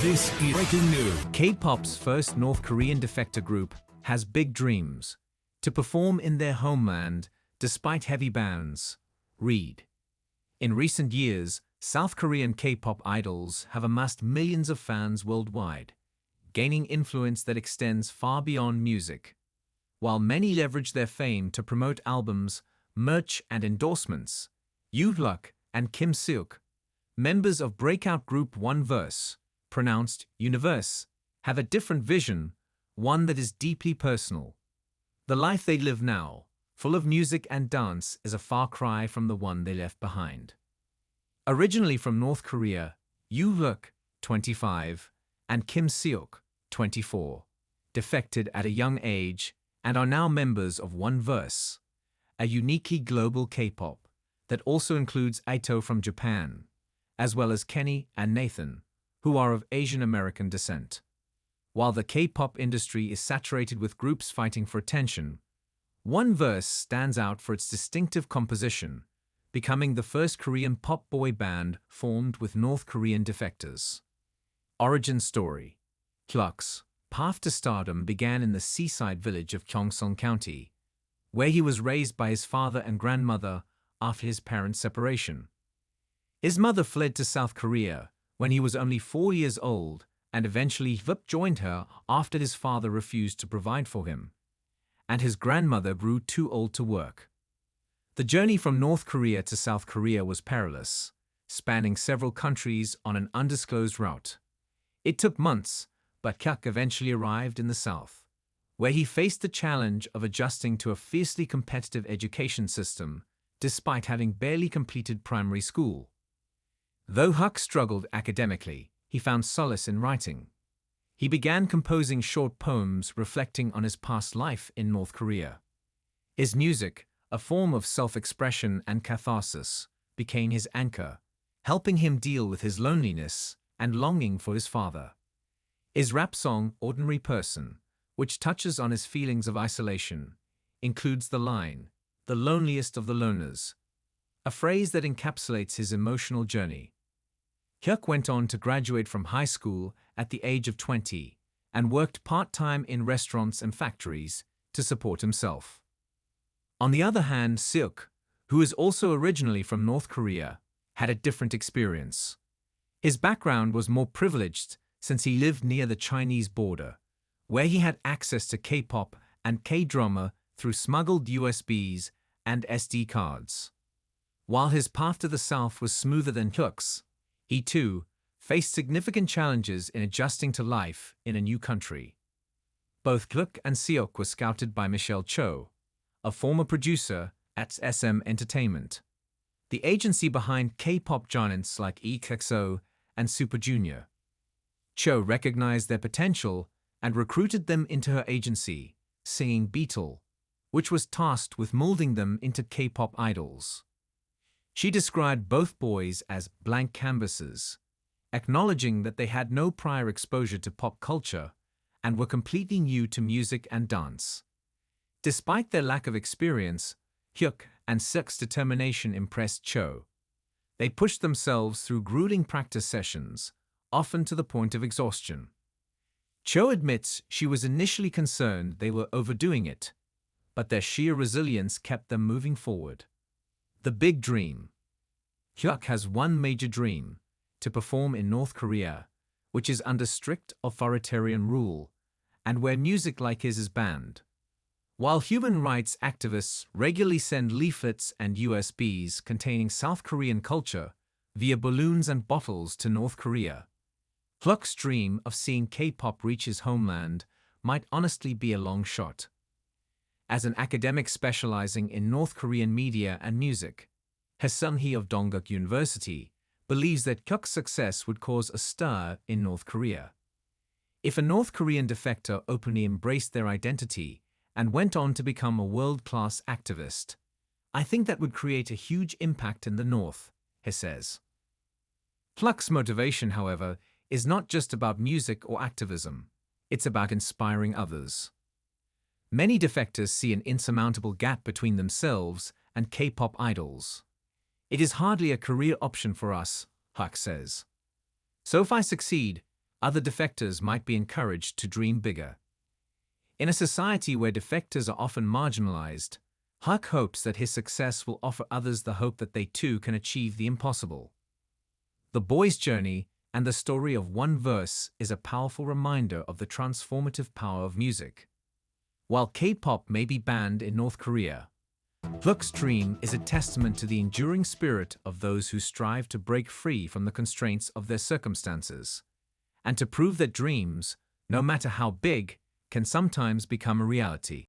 This is breaking news. K-pop's first North Korean defector group has big dreams to perform in their homeland despite heavy bans. Read. In recent years, South Korean K-pop idols have amassed millions of fans worldwide, gaining influence that extends far beyond music. While many leverage their fame to promote albums, merch, and endorsements, Yoo Luk and Kim Seok, members of breakout group One Verse, pronounced Universe, have a different vision, one that is deeply personal. The life they live now, full of music and dance, is a far cry from the one they left behind. Originally from North Korea, Yoo Luk, 25, and Kim Seok, 24, defected at a young age and are now members of One Verse, a uniquely global K-pop that also includes Aito from Japan, as well as Kenny and Nathan, who are of Asian American descent. While the K-pop industry is saturated with groups fighting for attention, One Verse stands out for its distinctive composition, becoming the first Korean pop boy band formed with North Korean defectors. Origin story. Hyuk's path to stardom began in the seaside village of Gyeongsang County, where he was raised by his father and grandmother after his parents' separation. His mother fled to South Korea when he was only 4 years old, and eventually Hyuk joined her after his father refused to provide for him, and his grandmother grew too old to work. The journey from North Korea to South Korea was perilous, spanning several countries on an undisclosed route. It took months, but Hyuk eventually arrived in the South, where he faced the challenge of adjusting to a fiercely competitive education system, despite having barely completed primary school. Though Hyuk struggled academically, he found solace in writing. He began composing short poems reflecting on his past life in North Korea. His music, a form of self-expression and catharsis, became his anchor, helping him deal with his loneliness and longing for his father. His rap song, Ordinary Person, which touches on his feelings of isolation, includes the line, "The loneliest of the loners," a phrase that encapsulates his emotional journey. Hyuk went on to graduate from high school at the age of 20 and worked part-time in restaurants and factories to support himself. On the other hand, Seok, who is also originally from North Korea, had a different experience. His background was more privileged since he lived near the Chinese border, where he had access to K-pop and K-drama through smuggled USBs and SD cards. While his path to the South was smoother than Hyuk's, he too faced significant challenges in adjusting to life in a new country. Both Hyuk and Seok were scouted by Michelle Cho, a former producer at SM Entertainment, the agency behind K-pop giants like EXO and Super Junior. Cho recognized their potential and recruited them into her agency, singing Beetle, which was tasked with molding them into K-pop idols. She described both boys as blank canvases, acknowledging that they had no prior exposure to pop culture and were completely new to music and dance. Despite their lack of experience, Hyuk and Seok's determination impressed Cho. They pushed themselves through grueling practice sessions, often to the point of exhaustion. Cho admits she was initially concerned they were overdoing it, but their sheer resilience kept them moving forward. The big dream. Hyuk has one major dream, to perform in North Korea, which is under strict authoritarian rule, and where music like his is banned. While human rights activists regularly send leaflets and USBs containing South Korean culture via balloons and bottles to North Korea, Hyuk's dream of seeing K-pop reach his homeland might honestly be a long shot. As an academic specializing in North Korean media and music, Hae-sung-hee of Dongguk University believes that Hyuk's success would cause a stir in North Korea. If a North Korean defector openly embraced their identity and went on to become a world-class activist, I think that would create a huge impact in the North, he says. Hyuk's motivation, however, is not just about music or activism, it's about inspiring others. Many defectors see an insurmountable gap between themselves and K-pop idols. It is hardly a career option for us, Hyuk says. So if I succeed, other defectors might be encouraged to dream bigger. In a society where defectors are often marginalized, Huck hopes that his success will offer others the hope that they too can achieve the impossible. The boy's journey and the story of one verse is a powerful reminder of the transformative power of music. While K-pop may be banned in North Korea, Huck's dream is a testament to the enduring spirit of those who strive to break free from the constraints of their circumstances, and to prove that dreams, no matter how big, can sometimes become a reality.